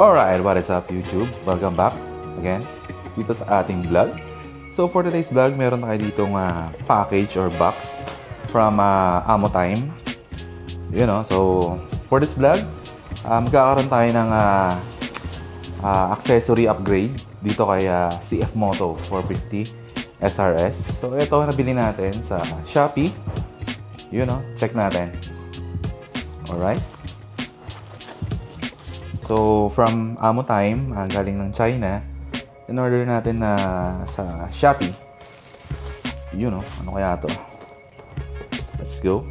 Alright, what is up YouTube? Welcome back again dito sa ating vlog. So for today's vlog, meron na kayo ditong package or box from Amotime. You know, so for this vlog, magkakaroon tayo ng accessory upgrade dito kay CF Moto 450 SRS. So ito nabili natin sa Shopee. You know, check natin. Alright. So, from Amotime, galing ng China, in-order natin na sa Shopee. You know, ano kaya to? Let's go.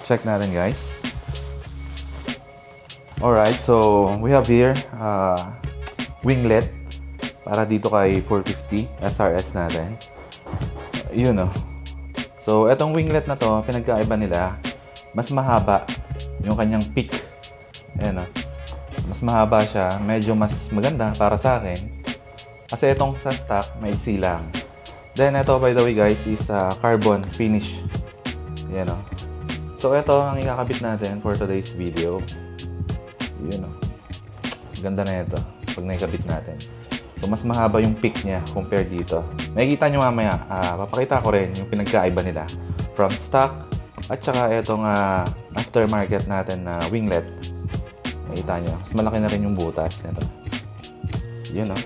Check natin, guys. Alright, so we have here winglet para dito kay 450 SRS natin. You know. So, etong winglet na to, pinagkaiba nila, mas mahaba yung kanyang peak. Ayan o. Mas mahaba siya. Medyo mas maganda para sa akin. Kasi itong sa stock, maiksi lang. Then, ito by the way guys, is carbon finish. Ayan o. So, ito ang ikakabit natin for today's video. Yun o. Ganda na ito pag naikabit natin. So, mas mahaba yung peak niya compared dito. Makikita nyo mamaya, papakita ko rin yung pinagkaiba nila from stock at saka itong aftermarket natin na winglet. Makita nyo, mas malaki na rin yung butas nito. Yun, no?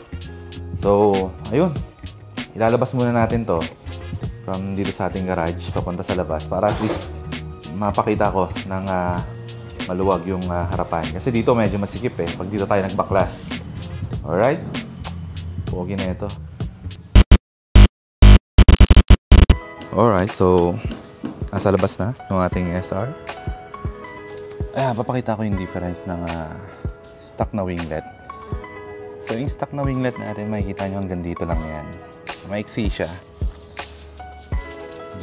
So, ayun. Ilalabas muna natin to from dito sa ating garage papunta sa labas para at least mapakita ko ng maluwag yung harapan. Kasi dito medyo masikip eh pag dito tayo nagbaklas. Alright? Pogi na ito. Alright, so nasa labas na yung ating SR. Papakita ko yung difference ng stock na winglet. So yung stock na winglet natin, makikita nyo hanggang dito lang yan. Maiksi siya.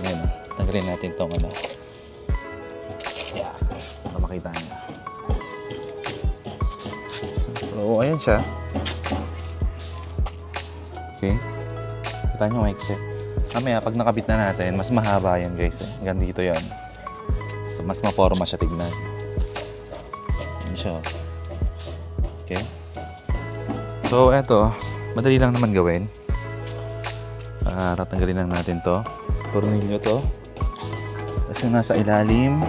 Ayan, tanggalin natin itong ano. Yeah, para makita nyo. So ayan siya. Okay. Kita nyo maiksi. Mamaya, pag nakabit na natin, mas mahaba yan guys. Hanggang dito yan. So, mas maporma siya tignan. Yan siya. Okay. So, eto. Madali lang naman gawin. Tatanggalin lang natin to. Tornilyo to. Tapos yung nasa ilalim.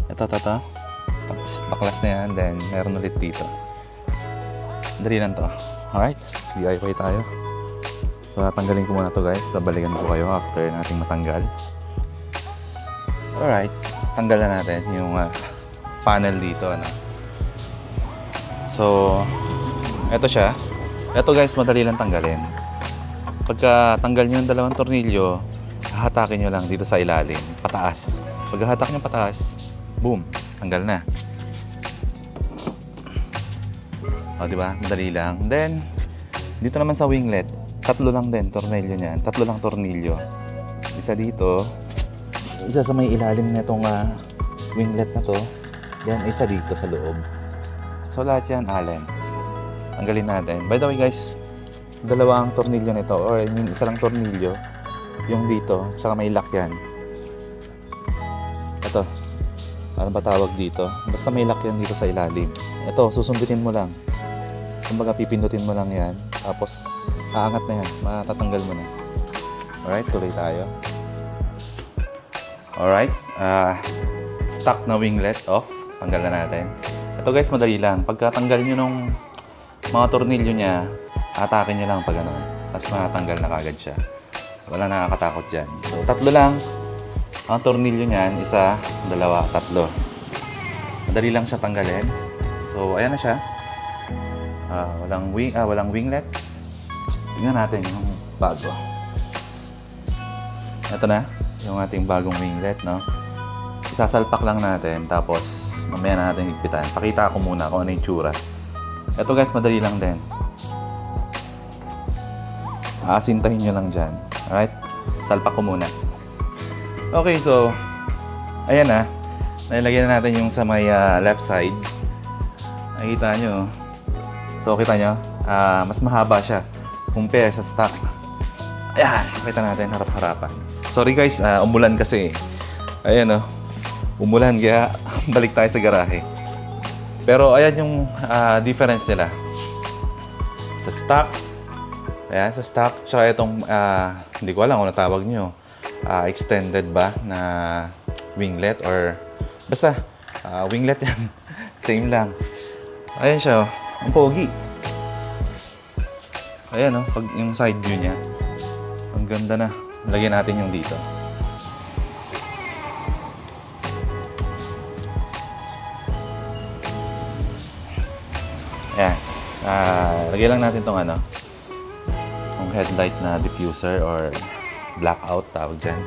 Ito. Tapos, baklas na yan. Then, meron ulit dito. Madali lang to. Alright. DIY tayo. So, tatanggalin ko muna to guys. Babalikan ko kayo after nating matanggal. Alright. Tanggalan natin yung panel dito. Ano? So, eto siya. Eto guys, madali lang tanggalin. Pagka tanggal nyo yung dalawang tornilyo, hahatakin nyo lang dito sa ilalim. Pataas. Pag hatak nyo pataas, boom. Tanggal na. O, diba? Madali lang. Then, dito naman sa winglet, tatlo lang din tornilyo niyan. Tatlo lang tornilyo. Isa dito. Isa sa may ilalim na itong winglet na to. Then isa dito sa loob. So lahat yan Allen. Tanggalin natin. By the way guys, dalawang tornilyo nito. Or I mean, isa lang tornilyo. Yung dito. Tsaka may lock yan. Ito. Ano ba tawag dito? Basta may lock yan dito sa ilalim. Ito, susundutin mo lang. Kumbaga pipindutin mo lang yan. Tapos aangat na yan. Matatanggal mo na. Alright, tuloy tayo. Alright. Stock na winglet off. Tanggal na natin. Ito guys, madali lang. Pagkatanggal nyo nung mga tornilyo niya, atakin nyo lang pag gano'n. Tapos matanggal na kagad siya. Wala nakakatakot dyan. So, tatlo lang. Ang tornilyo niyan, isa, dalawa, tatlo. Madali lang siya tanggalin. So, ayan na siya. Walang winglet. Tingnan natin yung bago. Ito na, yung ating bagong winglet, no? Isasalpak lang natin, tapos mamaya na natin higpitan. Pakita ko muna kung ano yung tsura. Ito guys, madali lang din. Aasintahin nyo lang dyan. Alright? Salpak ko muna. Okay, so, ayan na. Nailagyan na natin yung sa may left side. Nakikita nyo. So, kita nyo, mas mahaba siya compare sa stock. Ayan, kita natin harap-harapan. Sorry guys, umulan kasi. Ayan o. umulan kaya balik tayo sa garahe. Pero ayan yung difference nila. Sa stock, ayan, sa stock, tsaka itong, hindi ko alam kung natawag nyo, extended ba na winglet or, basta, winglet yan. Same lang. Ayan siya, oh. Ang pogi. Ayan, oh, pag yung side view niya. Ang ganda na. Lagyan natin yung dito. Ayan. Lagyan lang natin tong yung headlight na diffuser or blackout tawag dyan.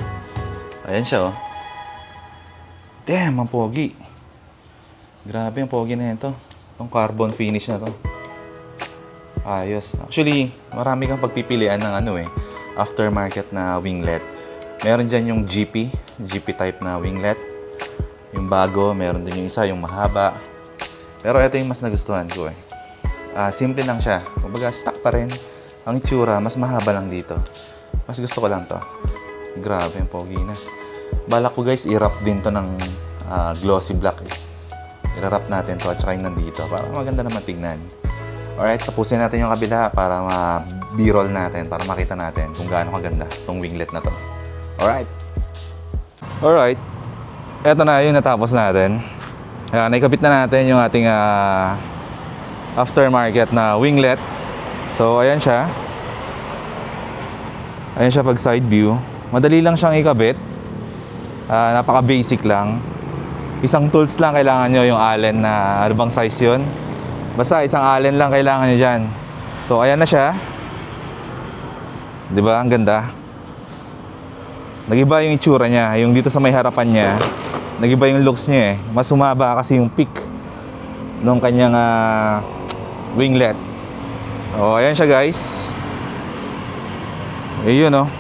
Ayan siya, oh. Damn, ang pogi. Grabe, ang pogi na ito. Itong carbon finish na to. Ayos. Actually, marami kang pagpipilian ng aftermarket na winglet. Meron dyan yung GP type na winglet. Yung bago, meron din yung isa, yung mahaba. Pero ito yung mas nagustuhan ko eh. Simple lang siya. Kumbaga, stock pa rin. Ang itsura, mas mahaba lang dito. Mas gusto ko lang to. Grabe, ang pogi na. Balak ko guys, i-wrap din to ng glossy black eh. I-wrap natin to at saka yung nandito para maganda naman tignan. Alright, tapusin natin yung kabila para ma-b-roll natin, para makita natin kung gaano kaganda itong winglet na to. Alright. Alright. Eto na yung natapos natin. Naikabit na natin yung ating aftermarket na winglet. So, ayan siya. Ayan siya pag side view. Madali lang siyang ikabit. Napaka-basic lang. Isang tools lang kailangan nyo, yung Allen na ano bang size yun. Basta isang Allen lang kailangan nyo dyan. So, ayan na siya. Diba? Ang ganda. Nagiba yung itsura niya. Yung dito sa may harapan niya, nagiba yung looks niya eh. Mas humaba kasi yung peak nung kanyang winglet. O, ayan siya guys. Ayun o.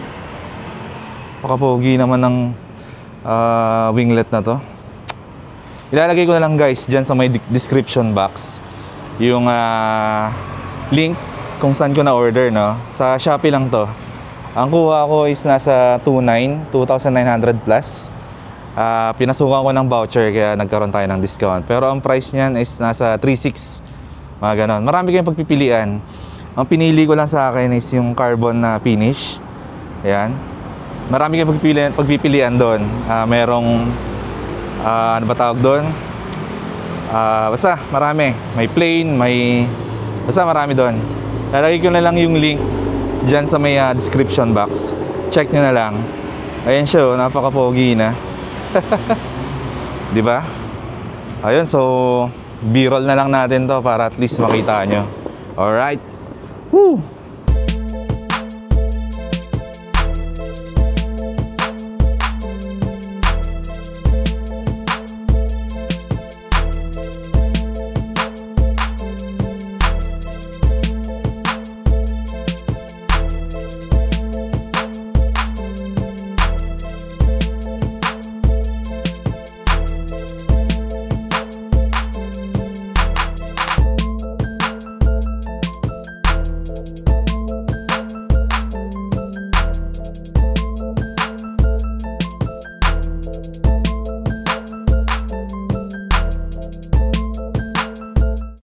Pakapogi naman ng winglet na to. Ilalagay ko na lang guys dyan sa may description box yung link kung saan ko na order, no? Sa Shopee lang to. Ang kuha ko is nasa 2,900 plus. Pinasukan ko ng voucher kaya nagkaroon tayo ng discount. Pero ang price niyan is nasa 3,600. Mga ganon. Marami kayong pagpipilian. Ang pinili ko lang sa akin is yung carbon na finish. Ayan. Marami kayong pagpipilian doon. Merong ano ba tawag doon? Basta marami. May plain, basta marami doon. Lalagay ko na lang yung link dyan sa may description box. Check nyo na lang. Ayan siya, napaka-pogi na. Diba? Ayun, so B-roll na lang natin to para at least makita nyo. Alright. Woo!